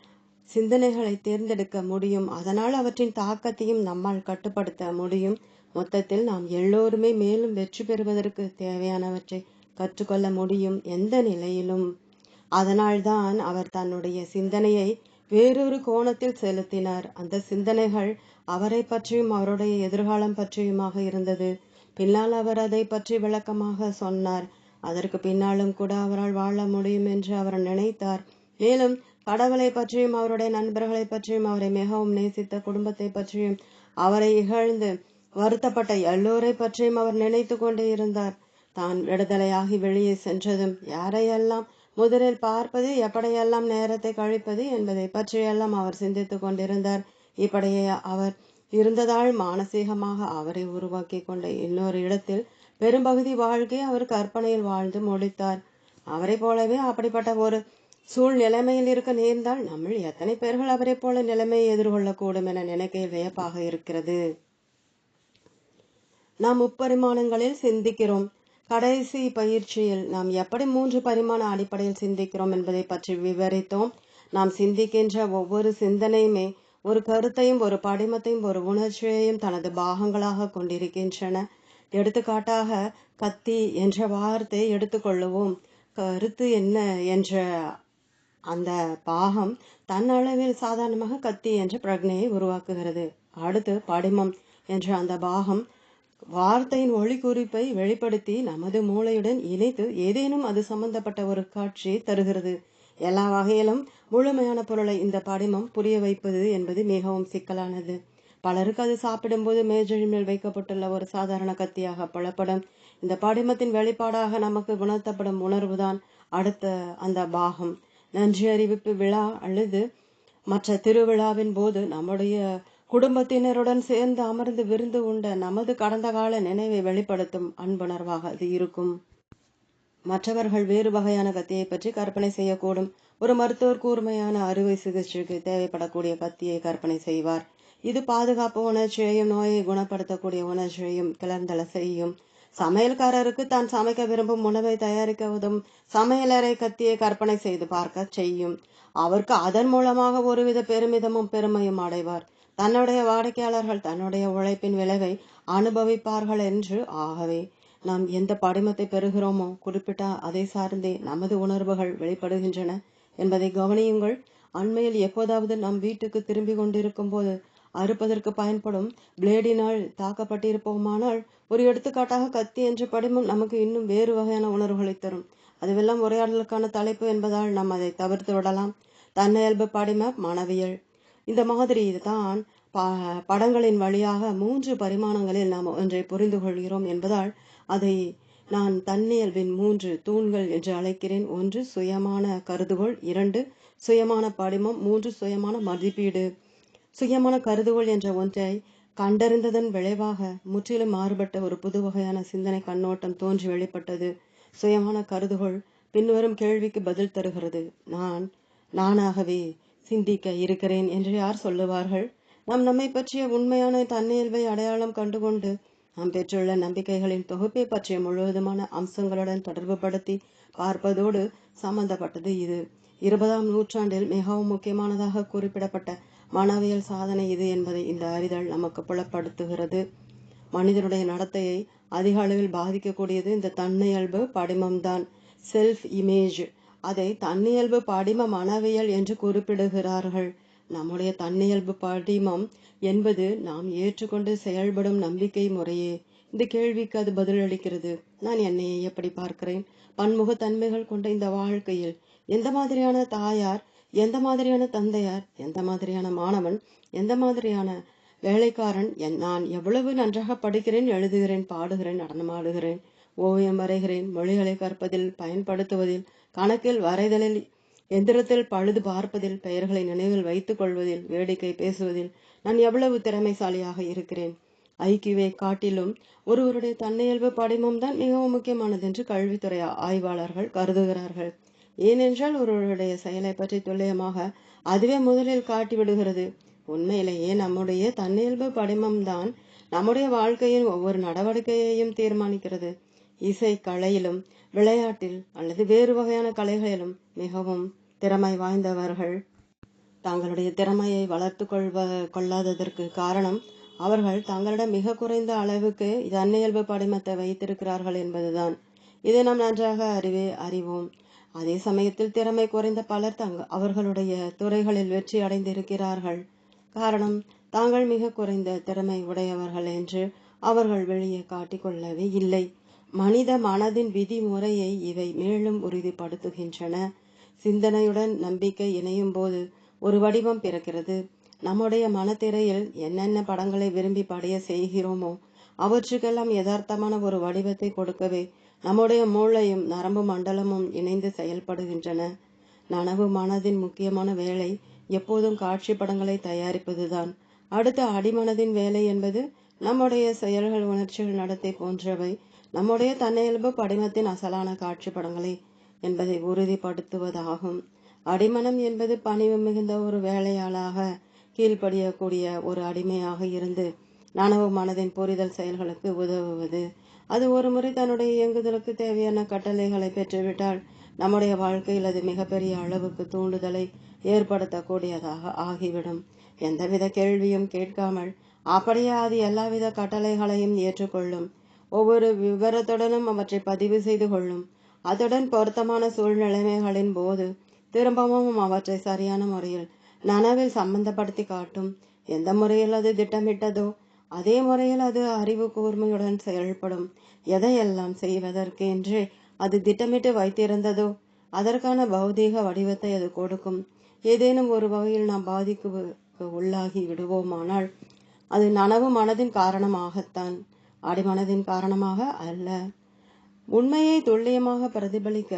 S1: சிந்தனைகளை தேர்ந்தெடுக்க முடியும். அதனால் அவற்றின் தாக்கத்தையும் நம்மால் கட்டுப்படுத்த முடியும். மொத்தத்தில் நாம் எல்லோருமே மேலும் வெற்றி பெறுவதற்கு தேவையானவற்றை கற்றுக்கொள்ள முடியும், எந்த நிலையிலும். அதனால்தான் அவர் தன்னுடைய சிந்தனையை வேறொரு கோணத்தில் செலுத்தினார். அந்த சிந்தனைகள் அவரை பற்றியும் அவருடைய எதிர்காலம் பற்றியுமாக இருந்தது. பின்னால் அவர் அதை பற்றி விளக்கமாக சொன்னார். அதற்கு பின்னாலும் கூட அவரால் வாழ முடியும் என்று அவர் நினைத்தார். மேலும் கடவுளை பற்றியும் அவருடைய நண்பர்களை பற்றியும் அவரை மிகவும் நேசித்த குடும்பத்தை பற்றியும் அவரை இகழ்ந்து வருத்தப்பட்ட எல்லோரை பற்றியும் அவர் நினைத்து கொண்டே இருந்தார். தான் விடுதலையாகி வெளியே சென்றதும் யாரையெல்லாம் முதலில் பார்ப்பது, எப்படியெல்லாம் நேரத்தை கழிப்பது என்பதை பற்றியெல்லாம் அவர் சிந்தித்து கொண்டிருந்தார். இப்படியே அவர் இருந்ததால் மானசீகமாக அவரை உருவாக்கி கொண்ட இன்னொரு இடத்தில் பெரும்பகுதி வாழ்க்கை அவர் கற்பனையில் வாழ்ந்து முடித்தார். அவரை போலவே அப்படிப்பட்ட ஒரு சூழ்நிலைமையில் இருக்க நேர்ந்தால் நம்மில் எத்தனை பேர்கள் அவரை போல நிலைமையை எதிர்கொள்ளக்கூடும் என நினைக்கையில் வியப்பாக இருக்கிறது. நாம் முப்பரிமாணங்களில் சிந்திக்கிறோம். கடைசி பயிற்சியில் நாம் எப்படி 3 பரிமாண அடிப்படையில் சிந்திக்கிறோம் என்பதை பற்றி விவரித்தோம். நாம் சிந்திக்கின்ற ஒவ்வொரு சிந்தனையுமே ஒரு கருத்தையும் ஒரு படிமத்தையும் ஒரு உணர்ச்சியையும் தனது பாகங்களாக கொண்டிருக்கின்றன. எடுத்துக்காட்டாக, கத்தி என்ற வார்த்தை எடுத்துக்கொள்ளுவோம். கருத்து என்ன என்ற அந்த பாகம் தன்னளவில் சாதாரணமாக கத்தி என்ற பிரக்னையை உருவாக்குகிறது. அடுத்து படிமம் என்ற அந்த பாகம் வார்த்தையின் ஒளி குறிப்பை வெளிப்படுத்தி நமது மூளையுடன் இணைத்து ஏதேனும் அது சம்பந்தப்பட்ட ஒரு காட்சியை தருகிறது. எல்லா வகையிலும் முழுமையான பொருளை இந்த படிமம் புரிய வைப்பது என்பது மிகவும் சிக்கலானது. பலருக்கு அது சாப்பிடும்போது மேஜையின் மேல் வைக்கப்பட்டுள்ள ஒரு சாதாரண கத்தியாக புலப்படும். இந்த படிமத்தின் வெளிப்பாடாக நமக்கு உணர்த்தப்படும் உணர்வுதான் அடுத்த அந்த பாகம். நன்றி அறிவிப்பு விழா அல்லது மற்ற திருவிழாவின் போது நம்முடைய குடும்பத்தினருடன் சேர்ந்து அமர்ந்து விருந்து உண்ட நமது கடந்த கால நினைவை வெளிப்படுத்தும் அன்புணர்வாக அது இருக்கும். மற்றவர்கள் வேறு வகையான கத்தியை பற்றி கற்பனை செய்யக்கூடும். ஒரு மருத்துவர் கூர்மையான அறுவை சிகிச்சைக்கு தேவைப்படக்கூடிய கத்தியை கற்பனை செய்வார். இது பாதுகாப்பு உணர்ச்சியையும் நோயை குணப்படுத்தக்கூடிய உணர்ச்சியையும் கிளர்ந்தள செய்யும். சமையல்காரருக்கு தான் சமைக்க விரும்பும் உணவை தயாரிக்க உதவும் சமையலறை கத்தியை கற்பனை செய்து பார்க்க செய்யும். அவருக்கு அதன் மூலமாக ஒருவித பெருமிதமும் பெருமையும் அடைவார். தன்னுடைய வாடிக்கையாளர்கள் தன்னுடைய உழைப்பின் விளைவை அனுபவிப்பார்கள் என்று. ஆகவே நாம் எந்த படிமத்தை பெறுகிறோமோ குறிப்பிட்ட அதை சார்ந்தே நமது உணர்வுகள் வெளிப்படுகின்றன என்பதை கவனியுங்கள். அண்மையில் எப்போதாவது நம் வீட்டுக்கு திரும்பி கொண்டிருக்கும் போது அறுப்பதற்கு பயன்படும் பிளேடினால் தாக்கப்பட்டிருப்போமானால் ஒரு எடுத்துக்காட்டாக கத்தி என்ற படிமம் நமக்கு இன்னும் வேறு வகையான உணர்வுகளை தரும். அதுவெல்லாம் உரையாடலுக்கான தலைப்பு என்பதால் நாம் அதை தவிர்த்து விடலாம். தன்னியல்பு படிம மனவியல். இந்த மாதிரி தான் படங்களின் வழியாக 3 பரிமாணங்களில் நாம் ஒன்றை புரிந்து கொள்கிறோம் என்பதால் அதை நான் தன்னியல்பின் 3 தூண்கள் என்று அழைக்கிறேன். 1 சுயமான கருதுகோள், 2 சுயமான படிமம், 3 சுயமான மதிப்பீடு. சுயமான கருதுகோள் என்ற ஒன்றை கண்டறிந்ததன் விளைவாக முற்றிலும் மாறுபட்ட ஒரு புது வகையான சிந்தனை கண்ணோட்டம் தோன்றி வெளிப்பட்டது. சுயமான கருதுகோள் பின்வரும் கேள்விக்கு பதில் தருகிறது. நான் நானாகவே சிந்திக்க இருக்கிறேன் என்று யார் சொல்லுவார்கள்? நாம் நம்மை பற்றிய உண்மையான தன்னியல்பை அடையாளம் கண்டுகொண்டு நாம் பெற்றுள்ள நம்பிக்கைகளின் தொகுப்பை பற்றிய முழுவதுமான அம்சங்களுடன் தொடர்பு படுத்தி பார்ப்பதோடு சம்பந்தப்பட்டது இது. 20ஆம் நூற்றாண்டில் மிகவும் முக்கியமானதாக குறிப்பிடப்பட்ட மனவியல் சாதனை இது என்பதை இந்த அறிதல் நமக்கு புலப்படுத்துகிறது. மனிதனுடைய நடத்தையை அதிக அளவில் பாதிக்கக்கூடியது இந்த தன்னியல்பு படிமம்தான், செல்ஃப் இமேஜ். அதை தன்னியல்பு படிம மனவியல் என்று குறிப்பிடுகிறார்கள். நம்முடைய தன்னியல்பு படிமம் என்பது நாம் ஏற்றுக்கொண்டு செயல்படும் நம்பிக்கை முறையே. இந்த கேள்விக்கு அது பதிலளிக்கிறது. நான் என்னையை எப்படி பார்க்கிறேன்? பன்முக தன்மைகள் கொண்ட இந்த வாழ்க்கையில் எந்த மாதிரியான தாயார், எந்த மாதிரியான தந்தையார், எந்த மாதிரியான மாணவன், எந்த மாதிரியான வேலைக்காரன், நான் எவ்வளவு நன்றாக படிக்கிறேன், எழுதுகிறேன், பாடுகிறேன், நடனமாடுகிறேன், ஓவியம் வரைகிறேன், மொழிகளை கற்பதில், பயன்படுத்துவதில், கணக்கில், வரைதலில், எந்திரத்தில் பழுது பார்ப்பதில், பெயர்களை நினைவில் வைத்துக் கொள்வதில், வேடிக்கை பேசுவதில் நான் எவ்வளவு திறமைசாலியாக இருக்கிறேன். ஐக்கியூவை காட்டிலும் ஒருவருடைய தன்னியல்பு படிமம் தான் மிகவும் முக்கியமானது என்று கல்வித்துறை ஆய்வாளர்கள் கருதுகிறார்கள். ஏனென்றால் ஒருவருடைய செயலை பற்றி துல்லியமாக அதுவே முதலில் காட்டிவிடுகிறது. உண்மையிலேயே நம்முடைய தன்னியல்பு படிமம் தான் நம்முடைய வாழ்க்கையின் ஒவ்வொரு நடவடிக்கையையும் தீர்மானிக்கிறது. இசை கலையிலும், விளையாட்டில் அல்லது வேறு வகையான கலைகளிலும் மிகவும் திறமை வாய்ந்தவர்கள் தங்களுடைய திறமையை வளர்த்து கொள்ளாததற்கு காரணம் அவர்கள் தங்களிடம் மிக குறைந்த அளவுக்கு தன்னியல்பு படிமத்தை வைத்திருக்கிறார்கள் என்பதுதான். இதை நாம் நன்றாக அறிவோம். அதே சமயத்தில் திறமை குறைந்த பலர் அவர்களுடைய துறைகளில் வெற்றி அடைந்திருக்கிறார்கள். காரணம், தாங்கள் மிக குறைந்த திறமை உடையவர்கள் என்று அவர்கள் வெளியே காட்டிக்கொள்ளவே இல்லை. மனித மனதின் விதிமுறையை இவை மேலும் உறுதிப்படுத்துகின்றன. சிந்தனையுடன் நம்பிக்கை இணையும் போது ஒரு வடிவம் பிறக்கிறது. நம்முடைய மனத்திரையில் என்னென்ன படங்களை விரும்பி படைய செய்கிறோமோ அவற்றுக்கெல்லாம் யதார்த்தமான ஒரு வடிவத்தை கொடுக்கவே நம்முடைய மூளையும் நரம்பு மண்டலமும் இணைந்து செயல்படுகின்றன. நனவு மனதின் முக்கியமான வேலை எப்போதும் காட்சி படங்களை தயாரிப்பதுதான். அடுத்த அடிமனதின் வேலை என்பது நம்முடைய செயல்கள், உணர்ச்சிகள், நடத்தை போன்றவை நம்முடைய தன்னியல்பு படிமத்தின் அசலான காட்சி படங்களை என்பதை உறுதிப்படுத்துவதாகும். அடிமனம் என்பது பணிவு மிகுந்த ஒரு வேலையாளாக கீழ்ப்படியக்கூடிய ஒரு அடிமையாக இருந்து நனவு மனதின் புரிதல் செயல்களுக்கு உதவுவது. அது ஒரு முறை தன்னுடைய இயங்குதலுக்கு தேவையான கட்டளைகளை பெற்றுவிட்டால் நம்முடைய வாழ்க்கையில் அது மிகப்பெரிய அளவுக்கு தூண்டுதலை ஏற்படுத்தக்கூடியதாக ஆகிவிடும். எந்தவித கேள்வியும் கேட்காமல் அப்படியே அது எல்லாவித கட்டளைகளையும் ஏற்றுக்கொள்ளும். ஒவ்வொரு விவரத்துடனும் அவற்றை பதிவு செய்து கொள்ளும். அதுடன் பொருத்தமான சூழ்நிலைமைகளின் போது திரும்பவும் அவற்றை சரியான முறையில் நனவில் சம்பந்தப்படுத்தி காட்டும். எந்த முறையில் அது திட்டமிட்டதோ அதே முறையில் அது அறிவு கூர்மையுடன் செயல்படும். எதையெல்லாம் செய்வதற்கு என்று அது திட்டமிட்டு வைத்திருந்ததோ அதற்கான பௌதீக வடிவத்தை அது கொடுக்கும். ஏதேனும் ஒரு வகையில் நாம் பாதிக்கு உள்ளாகி விடுவோமானால் அது நனவு மனதின் காரணமாகத்தான், அடிமனதின் காரணமாக அல்ல. உண்மையை துல்லியமாக பிரதிபலிக்க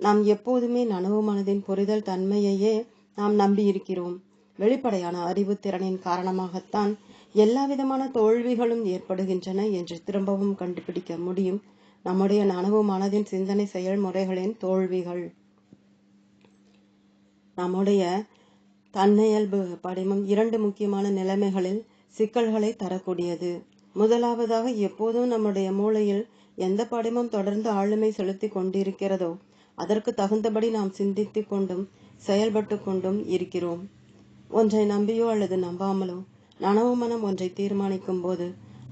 S1: நாம் எப்போதுமே நனவு மனதின் புரிதல் தன்மையையே நாம் நம்பி இருக்கிறோம். வெளிப்படையான அறிவு திறனின் காரணமாகத்தான் எல்லா விதமான தோல்விகளும் ஏற்படுகின்றன என்று திரும்பவும் கண்டுபிடிக்க முடியும். நம்முடைய நனவு மனதின் சிந்தனை செயல்முறைகளின் தோல்விகள். நம்முடைய தன்னியல்பு படிமம் 2 முக்கியமான நிலைமைகளில் சிக்கல்களை தரக்கூடியது. முதலாவதாக, எப்போதும் நம்முடைய மூளையில் எந்த படிமம் தொடர்ந்து ஆளுமை செலுத்தி கொண்டிருக்கிறதோ அதற்கு தகுந்தபடி நாம் சிந்தித்து கொண்டும் செயல்பட்டு கொண்டும் இருக்கிறோம். ஒன்றை நம்பியோ அல்லது நம்பாமலோ நனவு மனம் ஒன்றை தீர்மானிக்கும் போது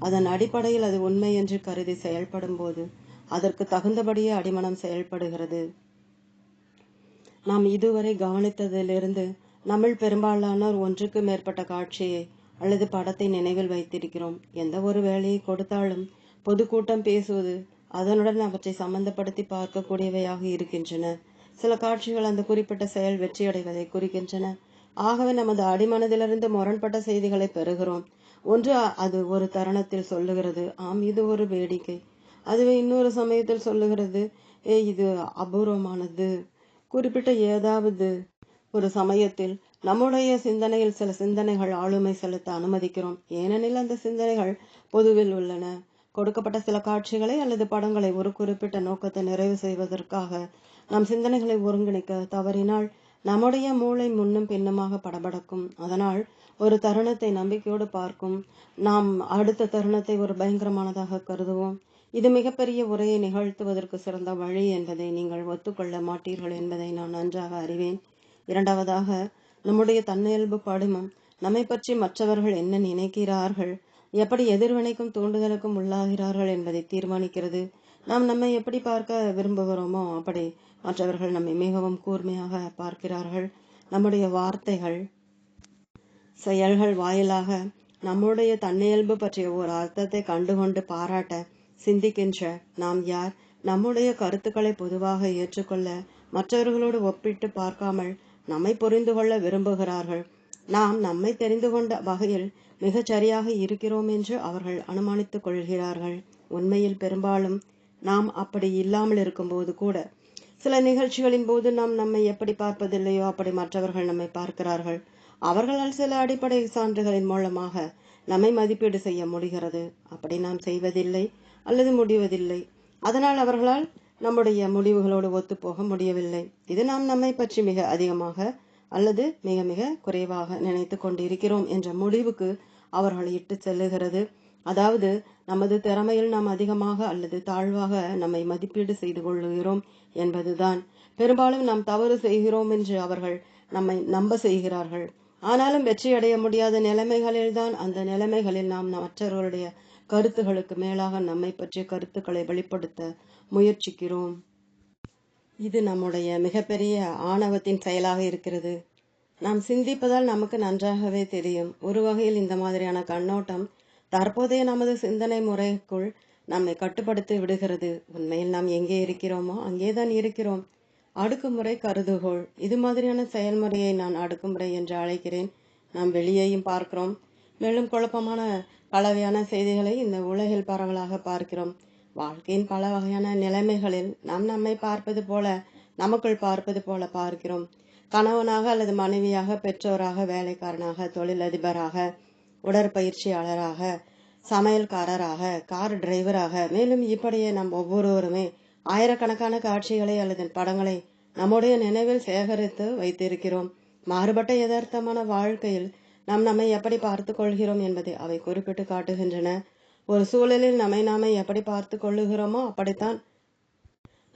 S1: அதன் அடிப்படையில் அது உண்மை என்று கருதி செயல்படும் போது அதற்கு தகுந்தபடியே அடிமனம் செயல்படுகிறது. நாம் இதுவரை கவனித்ததிலிருந்து நம்மில் பெரும்பாலானோர் ஒன்றுக்கு மேற்பட்ட காட்சியை அல்லது படத்தை நினைவில் வைத்திருக்கிறோம். எந்த ஒரு வேலையை கொடுத்தாலும் பொதுக்கூட்டம் பேசுவது அதனுடன் அவற்றை சம்பந்தப்படுத்தி பார்க்கக்கூடியவையாக இருக்கின்றன. சில காட்சிகள் அந்த குறிப்பிட்ட செயல் வெற்றியடைவதை குறிக்கின்றன. ஆகவே நமது அடிமனதிலிருந்து முரண்பட்ட செய்திகளை பெறுகிறோம். ஒன்று, அது ஒரு தருணத்தில் சொல்லுகிறது, ஆம், இது ஒரு வேடிக்கை. அதுவே இன்னொரு சமயத்தில் சொல்லுகிறது, இது அபூர்வமானது. குறிப்பிட்ட ஏதாவது ஒரு சமயத்தில் நம்முடைய சிந்தனையில் சில சிந்தனைகள் ஆளுமை செலுத்த அனுமதிக்கிறோம். ஏனெனில் அந்த சிந்தனைகள் பொதுவில் உள்ளன. கொடுக்கப்பட்ட சில காட்சிகளை அல்லது படங்களை ஒரு குறிப்பிட்ட நோக்கத்தை நிறைவு செய்வதற்காக நம் சிந்தனைகளை ஒருங்கிணைக்க தவறினால் நம்முடைய மூளை முன்னும் பின்னுமாக படபடக்கும். அதனால் ஒரு தருணத்தை நம்பிக்கையோடு பார்க்கும் நாம் அடுத்த தருணத்தை ஒரு பயங்கரமானதாக கருதுவோம். இது மிகப்பெரிய உரையை நிகழ்த்துவதற்கு சிறந்த வழி என்பதை நீங்கள் ஒத்துக்கொள்ள மாட்டீர்கள் என்பதை நான் நன்றாக அறிவேன். இரண்டாவதாக, நம்முடைய தன்னியல்பு படிமம் நம்மை பற்றி மற்றவர்கள் என்ன நினைக்கிறார்கள், எப்படி எதிர்வினைக்கும் தூண்டுதலுக்கும் உள்ளாகிறார்கள் என்பதை தீர்மானிக்கிறது. நாம் நம்மை எப்படி பார்க்க விரும்புகிறோமோ அப்படி மற்றவர்கள் நம்மை மிகவும் கூர்மையாக பார்க்கிறார்கள். நம்முடைய வார்த்தைகள், செயல்கள் வாயிலாக நம்முடைய தன்னியல்பு பற்றிய ஒரு அர்த்தத்தை கண்டுகொண்டு பாராட்ட சிந்திக்கின்ற நாம் யார்? நம்முடைய கருத்துக்களை பொதுவாக ஏற்றுக்கொள்ள மற்றவர்களோடு ஒப்பிட்டு பார்க்காமல் நம்மை புரிந்து கொள்ள விரும்புகிறார்கள். நாம் நம்மை தெரிந்து கொண்ட வகையில் மிகச் சரியாக இருக்கிறோம் என்று அவர்கள் அனுமானித்துக் கொள்கிறார்கள். உண்மையில் பெரும்பாலும் நாம் அப்படி இல்லாமல் இருக்கும்போது கூட சில நிகழ்ச்சிகளின் போது நாம் நம்மை எப்படி பார்ப்பதில்லையோ அப்படி மற்றவர்கள் நம்மை பார்க்கிறார்கள். அவர்களால் சில அடிப்படை சான்றுகளின் மூலமாக நம்மை மதிப்பீடு செய்ய முடிகிறது. அப்படி நாம் செய்வதில்லை அல்லது முடிவதில்லை. அதனால் அவர்களால் நம்முடைய முடிவுகளோடு ஒத்துப்போக முடியவில்லை. இது நாம் நம்மை பற்றி மிக அதிகமாக அல்லது மிக மிக குறைவாக நினைத்து கொண்டிருக்கிறோம் என்ற முடிவுக்கு அவர்களை இட்டு செல்லுகிறது. அதாவது நமது திறமையில் நாம் அதிகமாக அல்லது தாழ்வாக நம்மை மதிப்பீடு செய்து கொள்ளுகிறோம் என்பதுதான். பெரும்பாலும் நாம் தவறு செய்கிறோம் என்று அவர்கள் நம்மை நம்ப செய்கிறார்கள். ஆனாலும் வெற்றியடைய முடியாத நிலைமைகளில்தான் அந்த நிலைமைகளில் நாம் மற்றவர்களுடைய கருத்துகளுக்கு மேலாக நம்மை பற்றிய கருத்துக்களை வெளிப்படுத்த முயற்சிக்கிறோம். இது நம்முடைய மிகப்பெரிய ஆணவத்தின் செயலாக இருக்கிறது. நாம் சிந்திப்பதால் நமக்கு நன்றாகவே தெரியும். ஒரு வகையில் இந்த மாதிரியான கண்ணோட்டம் தற்போதைய நமது சிந்தனை முறைக்குள் நம்மை கட்டுப்படுத்தி விடுகிறது. உண்மையில் நாம் எங்கே இருக்கிறோமோ அங்கேதான் இருக்கிறோம். அடுக்குமுறை கருதுகோள். இது மாதிரியான செயல்முறையை நான் அடுக்குமுறை என்று அழைக்கிறேன். நாம் வெளியேயும் பார்க்கிறோம், மேலும் குழப்பமான கலவையான செய்திகளை இந்த உலகில் பரவலாக பார்க்கிறோம். வாழ்க்கையின் பல வகையான நிலைமைகளில் நாம் நம்மை பார்ப்பது போல நமக்குள் பார்ப்பது போல பார்க்கிறோம். கணவனாக அல்லது மனைவியாக, பெற்றோராக, வேலைக்காரனாக, தொழிலதிபராக, உடற்பயிற்சியாளராக, சமையல்காரராக, கார் டிரைவராக, மேலும் இப்படியே நாம் ஒவ்வொருவருமே ஆயிரக்கணக்கான காட்சிகளை அல்லது படங்களை நம்முடைய நினைவில் சேகரித்து வைத்திருக்கிறோம். மாறுபட்ட யதார்த்தமான வாழ்க்கையில் நாம் நம்மை எப்படி பார்த்து கொள்கிறோம் என்பதை அவை குறிப்பிட்டு காட்டுகின்றன. ஒரு சூழலில் நாமே எப்படி பார்த்து கொள்ளுகிறோமோ அப்படித்தான்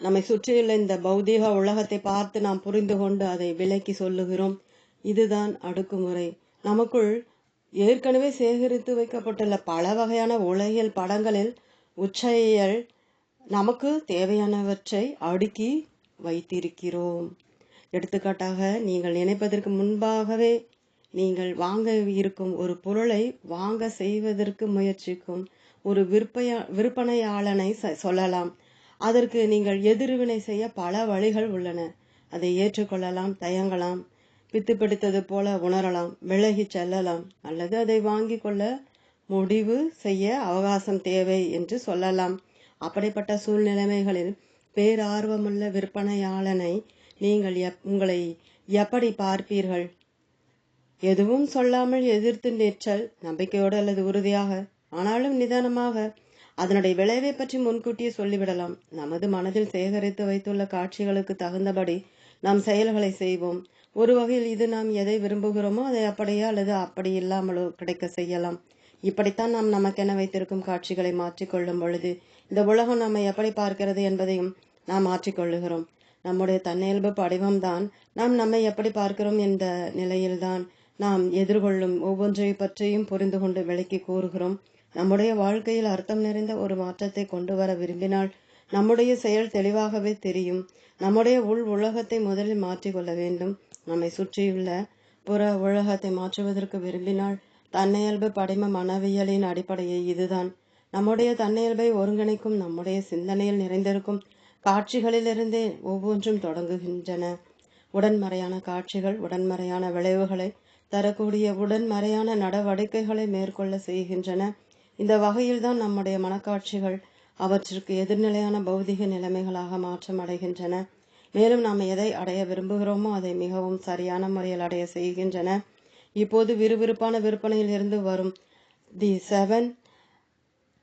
S1: நம்மை சுற்றியுள்ள இந்த பௌதீக உலகத்தை பார்த்து நாம் புரிந்து கொண்டு அதை விலக்கி சொல்லுகிறோம். இதுதான் அடுக்குமுறை. நமக்குள் ஏற்கனவே சேகரித்து வைக்கப்பட்டுள்ள பல வகையான உலகியல் படங்களில் உச்சையல் நமக்கு தேவையானவற்றை அடுக்கி வைத்திருக்கிறோம். எடுத்துக்காட்டாக, நீங்கள் நினைப்பதற்கு முன்பாகவே நீங்கள் வாங்க இருக்கும் ஒரு பொருளை வாங்க செய்வதற்கு முயற்சிக்கும் ஒரு விற்பனையாளனை சொல்லலாம். அதற்கு நீங்கள் எதிர்வினை செய்ய பல வழிகள் உள்ளன. அதை ஏற்றுக்கொள்ளலாம், தயங்கலாம், பித்து பிடித்தது போல உணரலாம், விலகி செல்லலாம், அல்லது அதை வாங்கி கொள்ள முடிவு செய்ய அவகாசம் தேவை என்று சொல்லலாம். அப்படிப்பட்ட சூழ்நிலைமைகளில் பேரார்வமுள்ள விற்பனையாளனை நீங்கள் உங்களை எப்படி பார்ப்பீர்கள்? எதுவும் சொல்லாமல் எதிர்த்து நிற்றல், நம்பிக்கையோடு அல்லது உறுதியாக, ஆனாலும் நிதானமாக அதனுடைய விளைவை பற்றி முன்கூட்டியே சொல்லிவிடலாம். நமது மனதில் சேகரித்து வைத்துள்ள காட்சிகளுக்கு தகுந்தபடி நாம் செயல்களை செய்வோம். ஒரு வகையில் இது நாம் எதை விரும்புகிறோமோ அதை அப்படியே அல்லது அப்படி இல்லாமலோ கிடைக்க செய்யலாம். இப்படித்தான் நாம் நமக்கென வைத்திருக்கும் காட்சிகளை மாற்றிக்கொள்ளும் பொழுது இந்த உலகம் நம்மை எப்படி பார்க்கிறது என்பதையும் நாம் மாற்றிக்கொள்ளுகிறோம். நம்முடைய தன்னியல்பு படிவம்தான் நாம் நம்மை எப்படி பார்க்கிறோம் என்ற நிலையில்தான் நாம் எதிர்கொள்ளும் ஒவ்வொன்றை பற்றியும் புரிந்து கொண்டு விளக்கி கூறுகிறோம். நம்முடைய வாழ்க்கையில் அர்த்தம் நிறைந்த ஒரு மாற்றத்தை கொண்டு வர விரும்பினால் நம்முடைய செயல் தெளிவாகவே தெரியும். நம்முடைய உள் உலகத்தை முதலில் மாற்றிக்கொள்ள வேண்டும். நம்மை சுற்றியுள்ள புற உலகத்தை மாற்றுவதற்கு விரும்பினால் தன்னியல்பு படிம மனவியலின் அடிப்படையை இதுதான். நம்முடைய தன்னியல்பை ஒருங்கிணைக்கும் நம்முடைய சிந்தனையில் நிறைந்திருக்கும் காட்சிகளிலிருந்தே ஒவ்வொன்றும் தொடங்குகின்றன. உடன்மறையான காட்சிகள் உடன்மறையான விளைவுகளை தரக்கூடிய உடன்மறையான நடவடிக்கைகளை மேற்கொள்ள செய்கின்றன. இந்த வகையில்தான் நம்முடைய மனக்காட்சிகள் அவற்றிற்கு எதிர்நிலையான பௌதிக நிலைமைகளாக மாற்றம் அடைகின்றன. மேலும் நாம் எதை அடைய விரும்புகிறோமோ அதை மிகவும் சரியான முறையில் அடைய செய்கின்றன. இப்போது விறுவிறுப்பான விற்பனையில் இருந்து வரும் the 7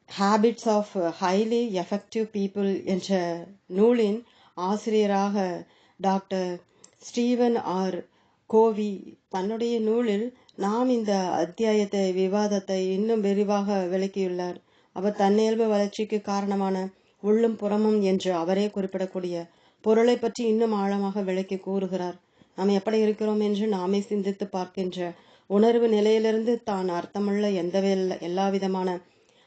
S1: habits of highly effective people என்ற நூலின் ஆசிரியராக டாக்டர் ஸ்டீவன் ஆர் கோவி தன்னுடைய நூலில் நாம் இந்த அத்தியாயத்தை விவாதத்தை இன்னும் விரிவாக விளக்கியுள்ளார். அவர் தன்னியல்பு வளர்ச்சிக்கு காரணமான உள்ளும் புறமும் என்று அவரே குறிப்பிடக்கூடிய பொருளை பற்றி இன்னும் ஆழமாக விளக்கி கூறுகிறார். நாம் எப்படி இருக்கிறோம் என்று நாமே சிந்தித்து பார்க்கின்ற உணர்வு நிலையிலிருந்து தான் அர்த்தமுள்ள எல்லாவிதமான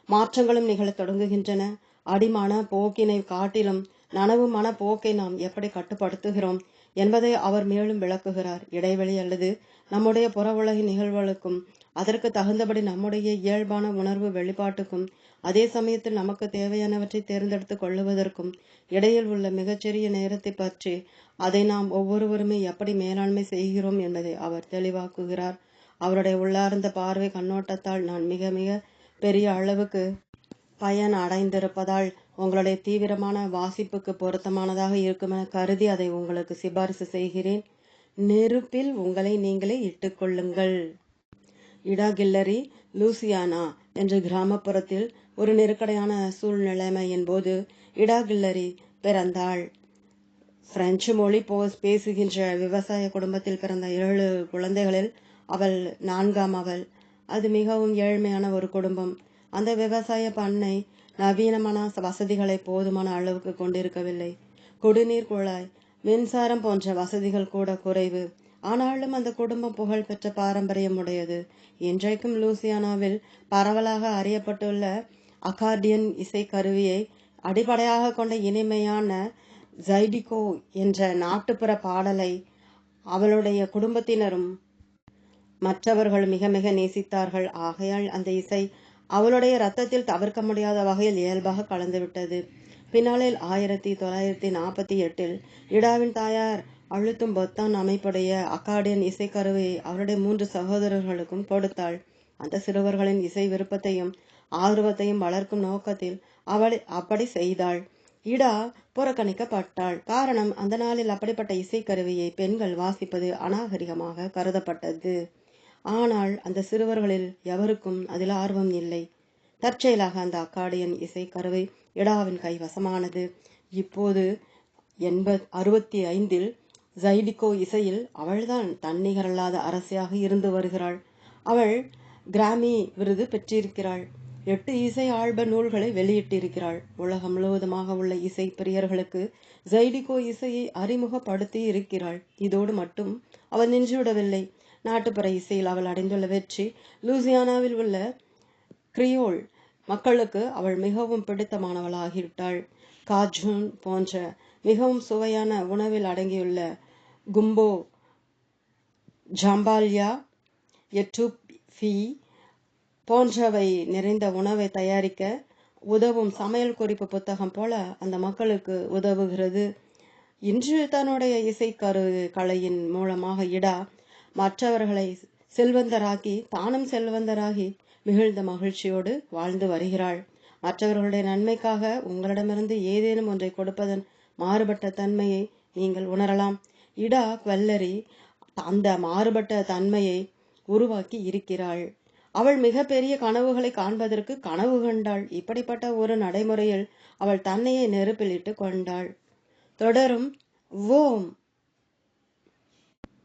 S1: மாற்றங்களும் நிகழத் தொடங்குகின்றன. அடிமான போக்கினை காட்டிலும் நனவு மன போக்கை நாம் எப்படி கட்டுப்படுத்துகிறோம் என்பதை அவர் மேலும் விளக்குகிறார். இடைவெளி அல்லது நம்முடைய புற உலக நிகழ்வுகளுக்கும் அதற்கு தகுந்தபடி நம்முடைய இயல்பான உணர்வு வெளிப்பாட்டுக்கும் அதே சமயத்தில் நமக்கு தேவையானவற்றை தேர்ந்தெடுத்து கொள்ளுவதற்கும் இடையில் உள்ள மிகச்சிறிய நேரத்தை பற்றி அதை நாம் ஒவ்வொருவருமே எப்படி மேலாண்மை செய்கிறோம் என்பதை அவர் தெளிவாக்குகிறார். அவருடைய உள்ளார்ந்த பார்வை கண்ணோட்டத்தால் நான் மிக மிக பெரிய அளவுக்கு பயன் அடைந்திருப்பதால் உங்களுடைய தீவிரமான வாசிப்புக்கு பொருத்தமானதாக இருக்கும் என கருதி அதை உங்களுக்கு சிபாரிசு செய்கிறேன். நெருப்பில் உங்களை நீங்களே இட்டுக்கொள்ளுங்கள். இடா கில்லரி லூசியானா என்ற கிராமப்புறத்தில் ஒரு நெருக்கடியான சூழ்நிலைமையின் போது இடா கில்லரி பிறந்தாள். பிரெஞ்சு மொழி பேசுகின்ற விவசாய குடும்பத்தில் பிறந்த 7 குழந்தைகளில் அவள் 4ஆம் அவள். அது மிகவும் ஏழ்மையான ஒரு குடும்பம். அந்த விவசாய பண்ணை நவீனமான வசதிகளை போதுமான அளவுக்கு கொண்டிருக்கவில்லை. குடிநீர் குழாய், மின்சாரம் போன்ற வசதிகள் கூட குறைவு. ஆனாலும் அந்த குடும்பம் புகழ் பெற்ற பாரம்பரியம் உடையது. இன்றைக்கும் லூசியானாவில் பரவலாக அறியப்பட்டுள்ள அக்கார்டியன் இசை கருவியை அடிப்படையாக கொண்ட இனிமையான ஜைடிகோ என்ற நாட்டுப்புற பாடலை அவளுடைய குடும்பத்தினரும் மற்றவர்கள் மிக மிக நேசித்தார்கள். ஆகையால் அந்த இசை அவளுடைய இரத்தத்தில் தவிர்க்க முடியாத வகையில் இயல்பாக கலந்துவிட்டது. பின்னாளில் 1948 இடாவின் தாயார் அழுத்தும் பொத்தான் அமைப்புடைய அக்கார்டியன் இசைக்கருவியை அவருடைய 3 சகோதரர்களுக்கும் கொடுத்தாள். அந்த சிறுவர்களின் இசை விருப்பத்தையும் ஆர்வத்தையும் வளர்க்கும் நோக்கத்தில் அவள் அப்படி செய்தாள். இடா புறக்கணிக்கப்பட்டாள். காரணம், அந்த நாளில் அப்படிப்பட்ட இசைக்கருவியை பெண்கள் வாசிப்பது அநாகரிகமாக கருதப்பட்டது. ஆனால் அந்த சிறுவர்களில் எவருக்கும் அதில் ஆர்வம் இல்லை. தற்செயலாக அந்த அக்கார்டியன் இசை கருவி இடாவின் கைவசமானது. இப்போது 65 ஜைடிகோ இசையில் அவள்தான் தன்னிகரல்லாத அரசியாக இருந்து வருகிறாள். அவள் கிராமி விருது பெற்றிருக்கிறாள். 8 இசை ஆல்ப நூல்களை வெளியிட்டிருக்கிறாள். உலகம் முழுவதுமாக உள்ள இசை பிரியர்களுக்கு ஜைடிகோ இசையை அறிமுகப்படுத்தி இருக்கிறாள். இதோடு மட்டும் அவள் நின்றுவிடவில்லை. நாட்டுப்புற இசையில் அவள் அடைந்துள்ள வெற்றி லூசியானாவில் உள்ள கிரியோல் மக்களுக்கு அவள் மிகவும் பிடித்தமானவளாகிவிட்டாள். காஜூன் போன்ற மிகவும் சுவையான உணவில் அடங்கியுள்ள கும்போ, ஜாம்பாலியா, எட்டுஃபி போன்றவை நிறைந்த உணவை தயாரிக்க உதவும் சமையல் குறிப்பு புத்தகம் போல அந்த மக்களுக்கு உதவுகிறது. இன்று தன்னுடைய கலையின் மூலமாக இடா மற்றவர்களை செல்வந்தராக்கி தானும் செல்வந்தராகி மிகுந்த மகிழ்ச்சியோடு வாழ்ந்து வருகிறாள். மற்றவர்களுடைய நன்மைக்காக உங்களிடமிருந்து ஏதேனும் ஒன்றை கொடுப்பதன் மாறுபட்ட தன்மையை நீங்கள் உணரலாம். இடா குவெல்லரி அந்த மாறுபட்ட தன்மையை உருவாக்கி இருக்கிறாள். அவள் மிக பெரிய கனவுகளை காண்பதற்கு கனவு கண்டாள். இப்படிப்பட்ட ஒரு நடைமுறையில் அவள் தன்னையை நெருப்பில் இட்டு கொண்டாள். தொடரும். ஓம்.